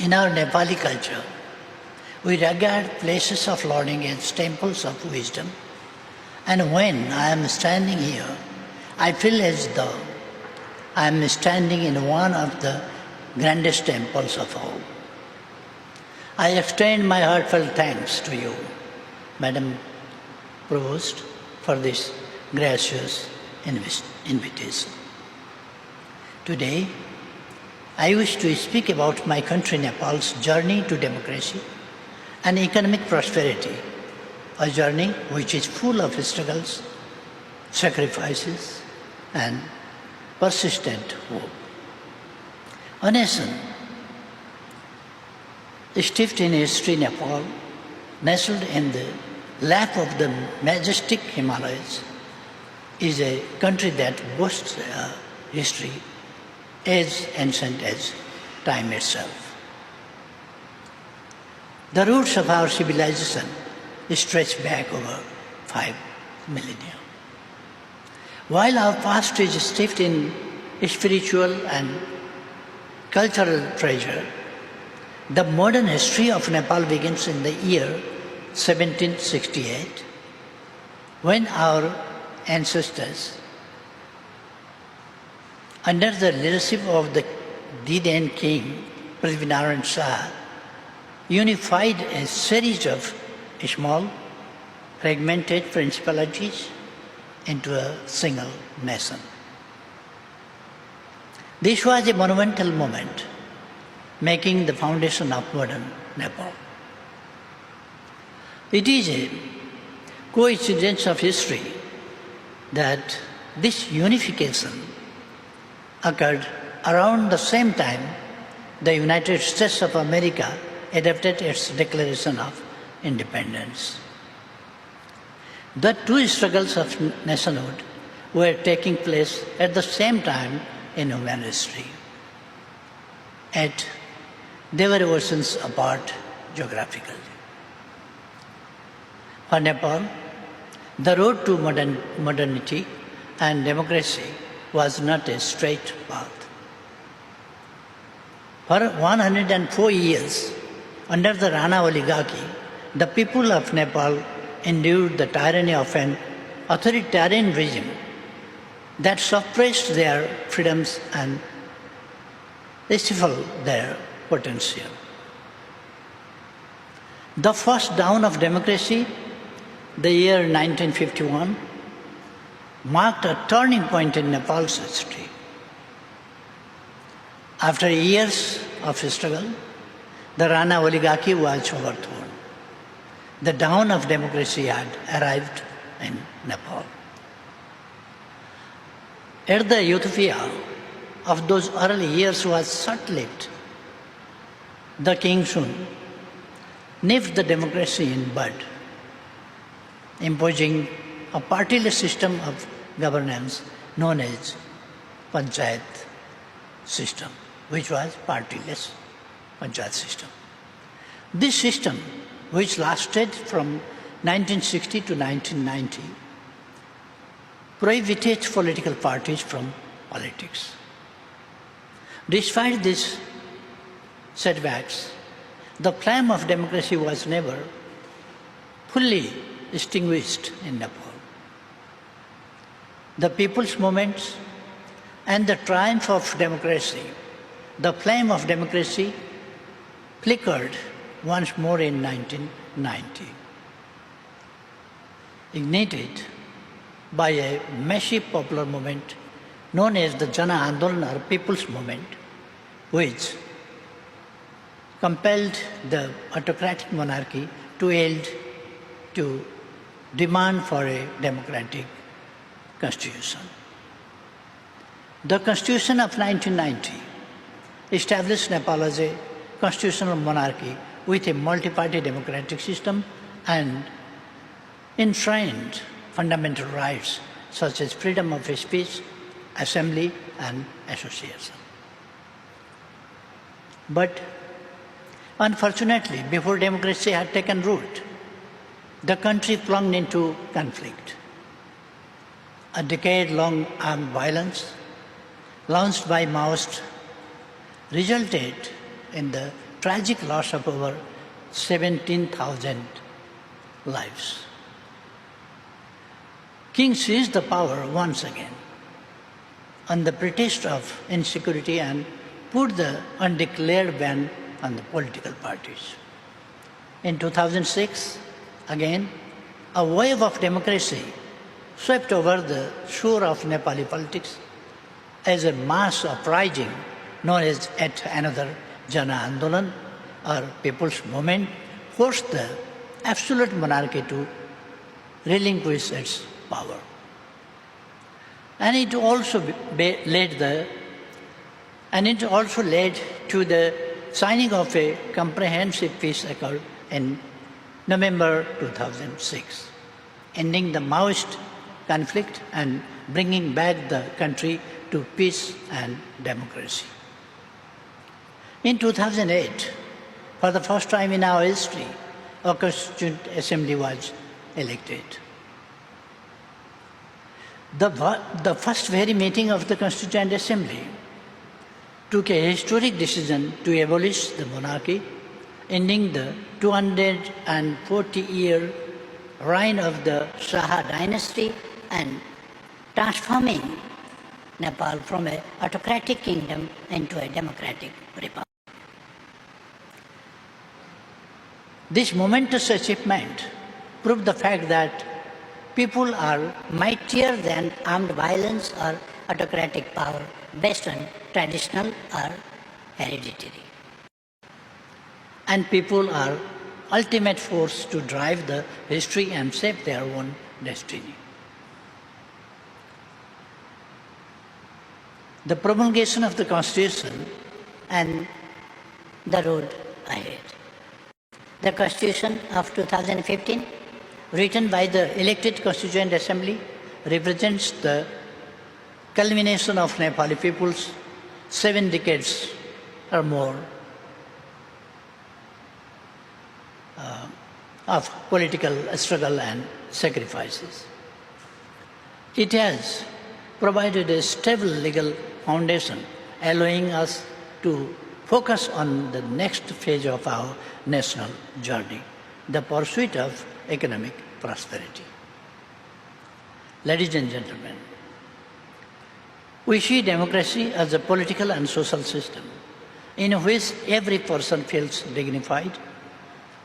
In our Nepali culture, we regard places of learning as temples of wisdom, and when I am standing here, I feel as though I am standing in one of the grandest temples of all. I extend my heartfelt thanks to you, Madam Provost, for this gracious invitation. Today, I wish to speak about my country Nepal's journey to democracy and economic prosperity, a journey which is full of struggles, sacrifices, and persistent hope. A nation steeped in history, Nepal, nestled in the lap of the majestic Himalayas, is a country that boasts a history as ancient as time itself. The roots of our civilization stretch back over 5 millennia. While our past is steeped in spiritual and cultural treasure, the modern history of Nepal begins in the year 1768, when our ancestors, under the leadership of the then king, Prithvinarayan Shah, unified a series of small, fragmented principalities into a single nation. This was a monumental moment, making the foundation of modern Nepal. It is a coincidence of history that this unification occurred around the same time the United States of America adopted its Declaration of Independence. The two struggles of nationhood were taking place at the same time in human history. Yet they were oceans apart geographically. For Nepal, the road to modernity and democracy was not a straight path. For 104 years, under the Rana oligarchy, the people of Nepal endured the tyranny of an authoritarian regime that suppressed their freedoms and stifled their potential. The first dawn of democracy, the year 1951, marked a turning point in Nepal's history. After years of struggle, the Rana oligarchy was overthrown. The dawn of democracy had arrived in Nepal. Yet the utopia of those early years was short-lived. The king soon nipped the democracy in bud, imposing a partyless system of governance known as Panchayat system, which was partyless Panchayat system. This system, which lasted from 1960 to 1990, prohibited political parties from politics. Despite these setbacks, the flame of democracy was never fully extinguished in Nepal. The people's movements and the triumph of democracy, the flame of democracy flickered once more in 1990, ignited by a massive popular movement known as the Jana Andolan, or People's Movement, which compelled the autocratic monarchy to yield to demand for a democratic constitution. The Constitution of 1990 established Nepal as a constitutional monarchy with a multi-party democratic system and enshrined fundamental rights such as freedom of speech, assembly, and association. But unfortunately, before democracy had taken root, the country plunged into conflict. A decade-long armed violence launched by Maoists resulted in the tragic loss of over 17,000 lives. King seized the power once again on the pretext of insecurity and put the undeclared ban on the political parties. In 2006, again, a wave of democracy swept over the shore of Nepali politics as a mass uprising known as yet another Jana Andolan or People's Movement forced the absolute monarchy to relinquish its power. And it also led to the signing of a comprehensive peace accord in November 2006, ending the Maoist conflict and bringing back the country to peace and democracy. In 2008, for the first time in our history, a Constituent Assembly was elected. The first very meeting of the Constituent Assembly took a historic decision to abolish the monarchy, ending the 240-year reign of the Shah dynasty and transforming Nepal from an autocratic kingdom into a democratic republic. This momentous achievement proved the fact that people are mightier than armed violence or autocratic power based on traditional or hereditary. And people are ultimate force to drive the history and shape their own destiny. The promulgation of the Constitution and the road ahead. The Constitution of 2015, written by the elected Constituent Assembly, represents the culmination of Nepali people's 7 decades or more of political struggle and sacrifices. It has provided a stable legal foundation, allowing us to focus on the next phase of our national journey, the pursuit of economic prosperity. Ladies and gentlemen, we see democracy as a political and social system in which every person feels dignified,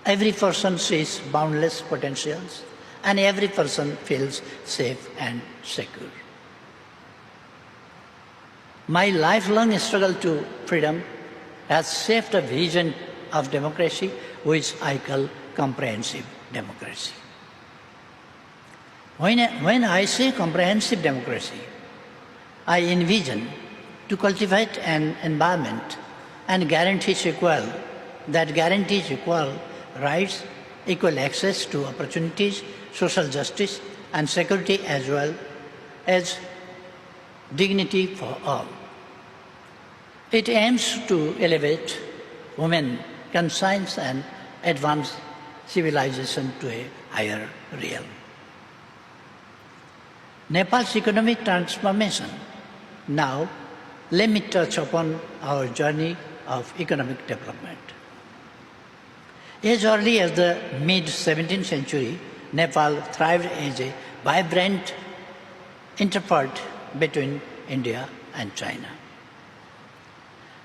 every person sees boundless potentials, and every person feels safe and secure. My lifelong struggle to freedom has shaped a vision of democracy which I call comprehensive democracy. When I say comprehensive democracy, I envision to cultivate an environment that guarantees equal rights, equal access to opportunities, social justice and security, as well as dignity for all. It aims to elevate human conscience and advance civilization to a higher realm. Nepal's economic transformation. Now, let me touch upon our journey of economic development. As early as the mid-17th century, Nepal thrived as a vibrant interpart between India and China.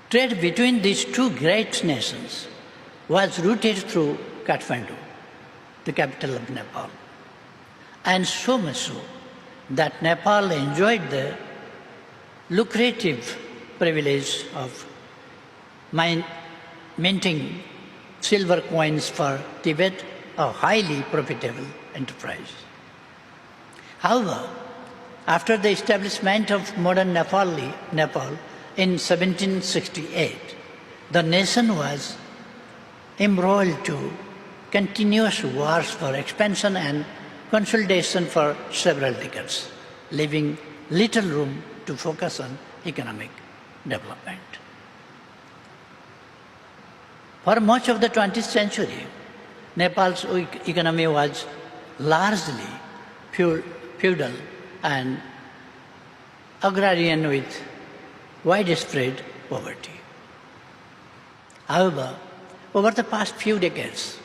Trade between these two great nations was routed through Kathmandu, the capital of Nepal, and so much so that Nepal enjoyed the lucrative privilege of minting silver coins for Tibet, a highly profitable enterprise. However, after the establishment of modern Nepal in 1768, the nation was embroiled to continuous wars for expansion and consolidation for several decades, leaving little room to focus on economic development. For much of the 20th century, Nepal's economy was largely feudal and agrarian with widespread poverty. However, Over the past few decades,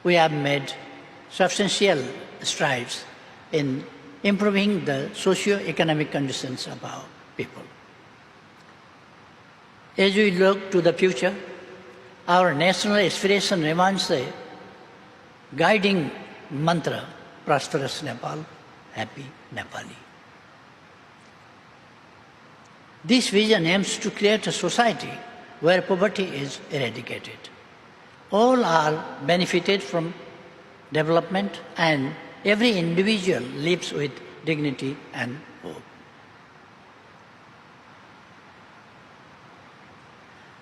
we have made substantial strides in improving the socio-economic conditions of our people. As we look to the future, our national aspiration remains the guiding mantra, prosperous Nepal, happy Nepali. This vision aims to create a society where poverty is eradicated. All are benefited from development and every individual lives with dignity and hope.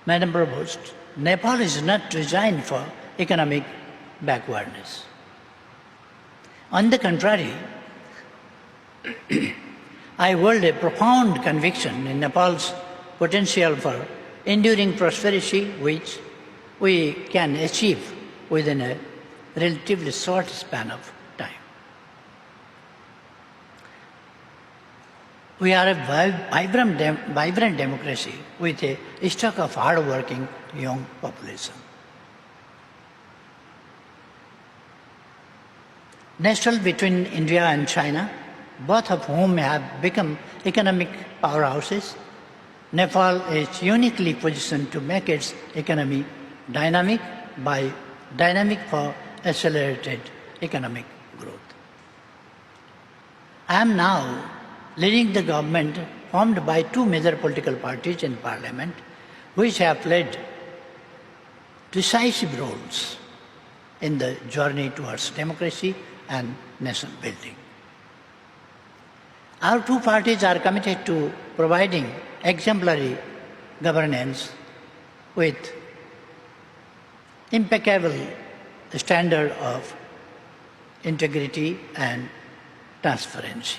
Madam Provost, Nepal is not designed for economic backwardness. On the contrary, I hold a profound conviction in Nepal's potential for enduring prosperity, which we can achieve within a relatively short span of time. We are a vibrant democracy with a stock of hard-working young population. Nestled between India and China, both of whom have become economic powerhouses, Nepal is uniquely positioned to make its economy dynamic for accelerated economic growth. I am now leading the government formed by two major political parties in parliament, which have played decisive roles in the journey towards democracy and nation building. Our two parties are committed to providing exemplary governance with impeccable standard of integrity and transparency.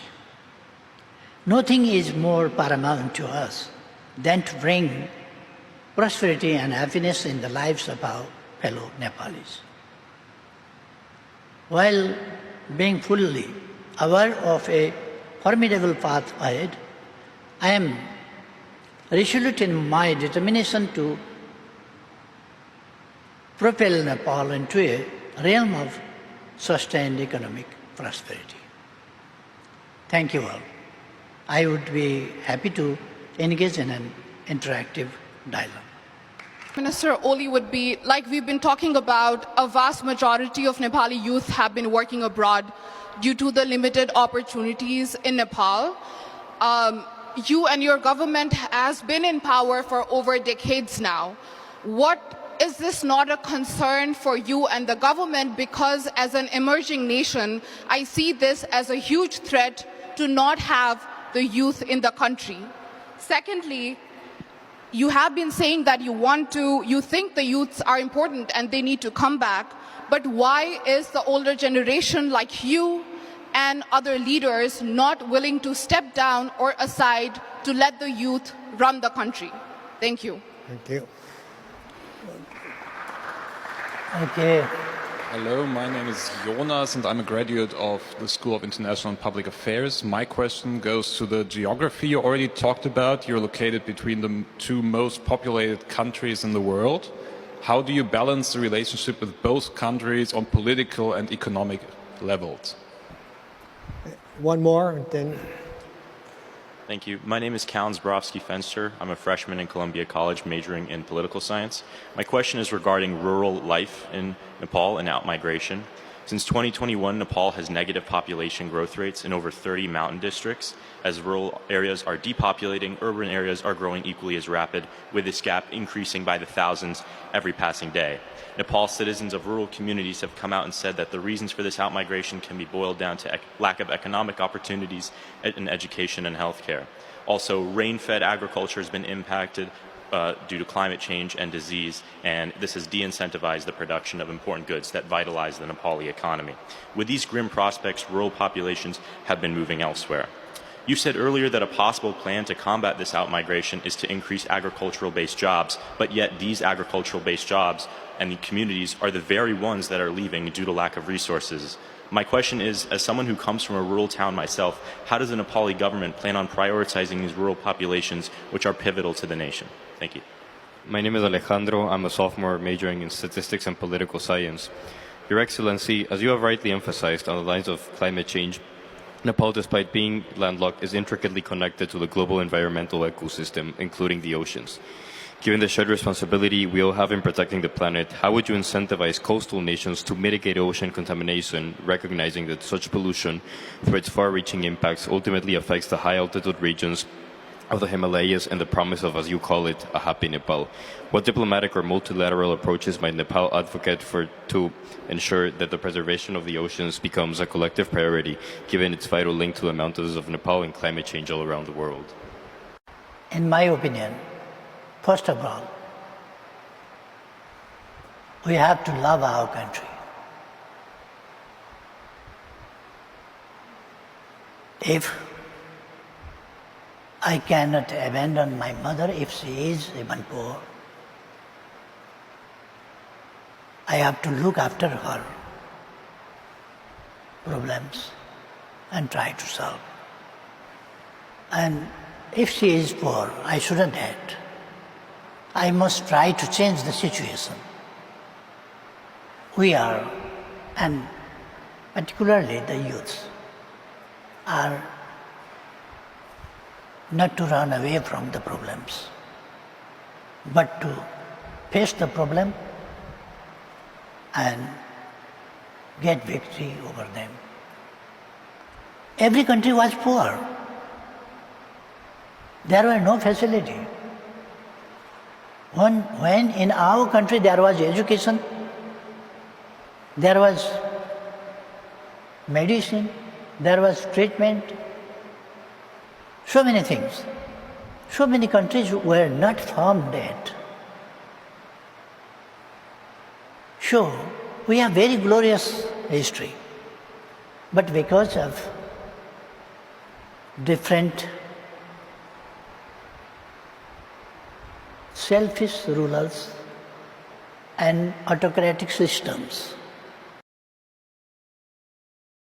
Nothing is more paramount to us than to bring prosperity and happiness in the lives of our fellow Nepalis. While being fully aware of a formidable path ahead, I am resolute in my determination to propel Nepal into a realm of sustained economic prosperity. Thank you all. I would be happy to engage in an interactive dialogue. Minister Oli would be, like we've been talking about, a vast majority of Nepali youth have been working abroad due to the limited opportunities in Nepal. You and your government has been in power for over decades now. Is this not a concern for you and the government? Because as an emerging nation, I see this as a huge threat to not have the youth in the country. Secondly, you have been saying that you think the youths are important and they need to come back, but why is the older generation like you and other leaders not willing to step down or aside to let the youth run the country? Thank you. Thank you. Okay. Hello, my name is Jonas and I'm a graduate of the School of International and Public Affairs. My question goes to the geography you already talked about. You're located between the two most populated countries in the world. How do you balance the relationship with both countries on political and economic levels? One more, and then... Thank you. My name is Kallen Zborowski-Fenster. I'm a freshman in Columbia College majoring in political science. My question is regarding rural life in Nepal and outmigration. Since 2021, Nepal has negative population growth rates in over 30 mountain districts. As rural areas are depopulating, urban areas are growing equally as rapid, with this gap increasing by the thousands every passing day. Nepal citizens of rural communities have come out and said that the reasons for this outmigration can be boiled down to lack of economic opportunities in education and healthcare. Also, rain-fed agriculture has been impacted due to climate change and disease, and this has de-incentivized the production of important goods that vitalize the Nepali economy. With these grim prospects, rural populations have been moving elsewhere. You said earlier that a possible plan to combat this outmigration is to increase agricultural-based jobs, but yet these agricultural-based jobs and the communities are the very ones that are leaving due to lack of resources. My question is, as someone who comes from a rural town myself, how does the Nepali government plan on prioritizing these rural populations which are pivotal to the nation? Thank you. My name is Alejandro. I'm a sophomore majoring in statistics and political science. Your Excellency, as you have rightly emphasized on the lines of climate change, Nepal, despite being landlocked, is intricately connected to the global environmental ecosystem, including the oceans. Given the shared responsibility we all have in protecting the planet, how would you incentivize coastal nations to mitigate ocean contamination, recognizing that such pollution, through its far-reaching impacts, ultimately affects the high-altitude regions of the Himalayas and the promise of, as you call it, a happy Nepal? What diplomatic or multilateral approaches might Nepal advocate for to ensure that the preservation of the oceans becomes a collective priority, given its vital link to the mountains of Nepal and climate change all around the world? In my opinion, first of all, we have to love our country. If I cannot abandon my mother if she is even poor, I have to look after her problems and try to solve. And if she is poor, I shouldn't hate. I must try to change the situation. We are, and particularly the youth, are not to run away from the problems, but to face the problem and get victory over them. Every country was poor. There were no facility. When in our country there was education, there was medicine, there was treatment, so many things. So many countries were not formed yet. So, we have very glorious history. But because of different selfish rulers and autocratic systems,